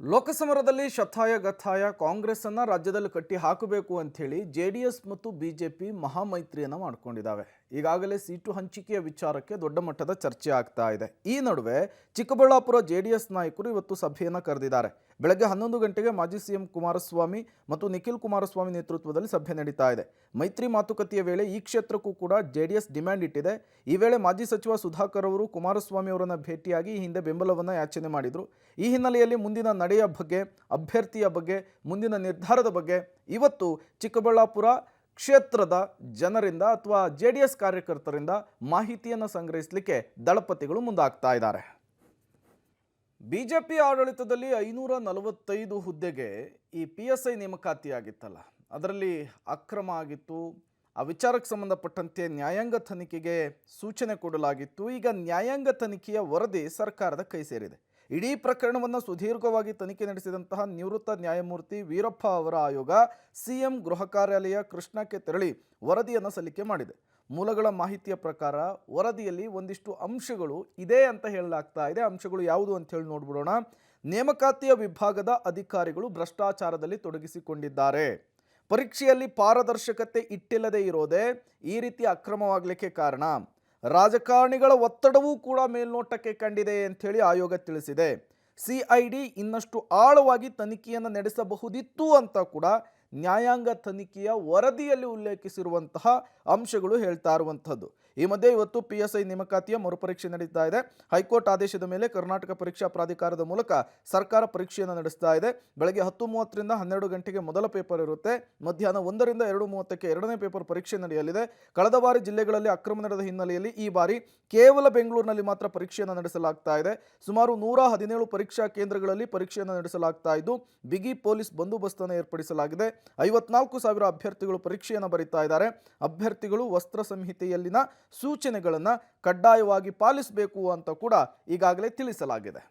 ಲೋಕಸಮರದಲ್ಲಿ ಶತಾಯ ಗತಾಯ ಕಾಂಗ್ರೆಸ್ ಅನ್ನ ರಾಜ್ಯದಲ್ಲಿ ಕಟ್ಟಿ ಹಾಕಬೇಕು ಅಂತ ಹೇಳಿ ಜೆಡಿಎಸ್ ಮತ್ತು ಬಿಜೆಪಿ ಮಹಾಮೈತ್ರಿಯನ್ನ ಮಾಡಿಕೊಂಡಿದ್ದಾವೆ. ಈಗಾಗಲೇ ಸೀಟು ಹಂಚಿಕೆಯ ವಿಚಾರಕ್ಕೆ ದೊಡ್ಡ ಮಟ್ಟದ ಚರ್ಚೆ ಆಗ್ತಾ ಇದೆ. ಈ ನಡುವೆ ಚಿಕ್ಕಬಳ್ಳಾಪುರ ಜೆಡಿಎಸ್ ನಾಯಕರು ಇವತ್ತು ಸಭೆಯನ್ನ ಕರೆದಿದ್ದಾರೆ. ಬೆಳಗ್ಗೆ 11 ಗಂಟೆಗೆ ಮಾಜಿ ಸಿಎಂ ಕುಮಾರಸ್ವಾಮಿ ಮತ್ತು ನಿಖಿಲ್ ಕುಮಾರಸ್ವಾಮಿ ನೇತೃತ್ವದಲ್ಲಿ ಸಭೆ ನಡೀತಾ ಇದೆ. ಮೈತ್ರಿ ಮಾತುಕತೆಯ ವೇಳೆ ಈ ಕ್ಷೇತ್ರಕ್ಕೂ ಕೂಡ ಜೆಡಿಎಸ್ ಡಿಮ್ಯಾಂಡ್ ಇಟ್ಟಿದೆ. ಈ ವೇಳೆ ಮಾಜಿ ಸಚಿವ ಸುಧಾಕರ್ ಅವರು ಕುಮಾರಸ್ವಾಮಿ ಅವರನ್ನು ಭೇಟಿಯಾಗಿ ಹಿಂದೆ ಬೆಂಬಲವನ್ನು ಯಾಚನೆ ಮಾಡಿದರು. ಈ ಹಿನ್ನೆಲೆಯಲ್ಲಿ ಮುಂದಿನ ನಡೆಯ ಬಗ್ಗೆ, ಅಭ್ಯರ್ಥಿಯ ಬಗ್ಗೆ, ಮುಂದಿನ ನಿರ್ಧಾರದ ಬಗ್ಗೆ ಇವತ್ತು ಚಿಕ್ಕಬಳ್ಳಾಪುರ ಕ್ಷೇತ್ರದ ಜನರಿಂದ ಅಥವಾ ಜೆಡಿಎಸ್ ಕಾರ್ಯಕರ್ತರಿಂದ ಮಾಹಿತಿಯನ್ನು ಸಂಗ್ರಹಿಸಲಿಕ್ಕೆ ದಳಪತಿಗಳು ಮುಂದಾಗ್ತಾ ಇದ್ದಾರೆ. ಬಿಜೆಪಿ ಆಡಳಿತದಲ್ಲಿ 545 ಹುದ್ದೆಗೆ ಈ PSI ನೇಮಕಾತಿಯಾಗಿತ್ತಲ್ಲ, ಅದರಲ್ಲಿ ಅಕ್ರಮ ಆಗಿತ್ತು. ಆ ವಿಚಾರಕ್ಕೆ ಸಂಬಂಧಪಟ್ಟಂತೆ ನ್ಯಾಯಾಂಗ ತನಿಖೆಗೆ ಸೂಚನೆ ಕೊಡಲಾಗಿತ್ತು. ಈಗ ನ್ಯಾಯಾಂಗ ತನಿಖೆಯ ವರದಿ ಸರ್ಕಾರದ ಕೈ ಸೇರಿದೆ. ಇಡೀ ಪ್ರಕರಣವನ್ನು ಸುದೀರ್ಘವಾಗಿ ತನಿಖೆ ನಡೆಸಿದಂತಹ ನಿವೃತ್ತ ನ್ಯಾಯಮೂರ್ತಿ ವೀರಪ್ಪ ಅವರ ಆಯೋಗ ಸಿಎಂ ಗೃಹ ಕಾರ್ಯಾಲಯ ಕೃಷ್ಣಕ್ಕೆ ತೆರಳಿ ವರದಿಯನ್ನು ಸಲ್ಲಿಕೆ ಮಾಡಿದೆ. ಮೂಲಗಳ ಮಾಹಿತಿಯ ಪ್ರಕಾರ ವರದಿಯಲ್ಲಿ ಒಂದಿಷ್ಟು ಅಂಶಗಳು ಇದೆ ಅಂತ ಹೇಳಲಾಗ್ತಾ ಇದೆ. ಅಂಶಗಳು ಯಾವುದು ಅಂತ ಹೇಳಿ ನೋಡ್ಬಿಡೋಣ. ನೇಮಕಾತಿಯ ವಿಭಾಗದ ಅಧಿಕಾರಿಗಳು ಭ್ರಷ್ಟಾಚಾರದಲ್ಲಿ ತೊಡಗಿಸಿಕೊಂಡಿದ್ದಾರೆ. ಪರೀಕ್ಷೆಯಲ್ಲಿ ಪಾರದರ್ಶಕತೆ ಇಟ್ಟಿಲ್ಲದೆ ಇರೋದೇ ಈ ರೀತಿ ಅಕ್ರಮವಾಗಲಿಕ್ಕೆ ಕಾರಣ. ರಾಜಕಾರಣಿಗಳ ಒತ್ತಡವೂ ಕೂಡ ಮೇಲ್ನೋಟಕ್ಕೆ ಕಂಡಿದೆ ಅಂಥೇಳಿ ಆಯೋಗ ತಿಳಿಸಿದೆ. CID ಇನ್ನಷ್ಟು ಆಳವಾಗಿ ತನಿಖೆಯನ್ನು ನಡೆಸಬಹುದಿತ್ತು ಅಂತ ಕೂಡ ನ್ಯಾಯಾಂಗ ತನಿಖೆಯ ವರದಿಯಲ್ಲಿ ಉಲ್ಲೇಖಿಸಿರುವಂತಹ ಅಂಶಗಳು ಹೇಳ್ತಾ ಇರುವಂಥದ್ದು. ಈ ಮಧ್ಯೆ ಇವತ್ತು PSI ನೇಮಕಾತಿಯ ಮರುಪರೀಕ್ಷೆ ನಡೀತಾ ಇದೆ. ಹೈಕೋರ್ಟ್ ಆದೇಶದ ಮೇಲೆ ಕರ್ನಾಟಕ ಪರೀಕ್ಷಾ ಪ್ರಾಧಿಕಾರದ ಮೂಲಕ ಸರ್ಕಾರ ಪರೀಕ್ಷೆಯನ್ನು ನಡೆಸ್ತಾ ಇದೆ. ಬೆಳಗ್ಗೆ 10:30ರಿಂದ 12 ಗಂಟೆಗೆ ಮೊದಲ ಪೇಪರ್ ಇರುತ್ತೆ. ಮಧ್ಯಾಹ್ನ 1ರಿಂದ 2:30ಕ್ಕೆ ಎರಡನೇ ಪೇಪರ್ ಪರೀಕ್ಷೆ ನಡೆಯಲಿದೆ. ಕಳೆದ ಬಾರಿ ಜಿಲ್ಲೆಗಳಲ್ಲಿ ಅಕ್ರಮ ನಡೆದ ಹಿನ್ನೆಲೆಯಲ್ಲಿ ಈ ಬಾರಿ ಕೇವಲ ಬೆಂಗಳೂರಿನಲ್ಲಿ ಮಾತ್ರ ಪರೀಕ್ಷೆಯನ್ನು ನಡೆಸಲಾಗ್ತಾ ಇದೆ. ಸುಮಾರು 117 ಪರೀಕ್ಷಾ ಕೇಂದ್ರಗಳಲ್ಲಿ ಪರೀಕ್ಷೆಯನ್ನು ನಡೆಸಲಾಗ್ತಾ ಇದ್ದು ಬಿಗಿ ಪೊಲೀಸ್ ಬಂದೋಬಸ್ತನ್ನು ಏರ್ಪಡಿಸಲಾಗಿದೆ. 54,000 ಅಭ್ಯರ್ಥಿಗಳು ಪರೀಕ್ಷೆಯನ್ನು ಬರೀತಾ ಇದ್ದಾರೆ. ಅಭ್ಯರ್ಥಿಗಳು ವಸ್ತ್ರ ಸಂಹಿತೆಯಲ್ಲಿನ ಸೂಚನೆಗಳನ್ನು ಕಡ್ಡಾಯವಾಗಿ ಪಾಲಿಸಬೇಕು ಅಂತ ಕೂಡ ಈಗಾಗಲೇ ತಿಳಿಸಲಾಗಿದೆ.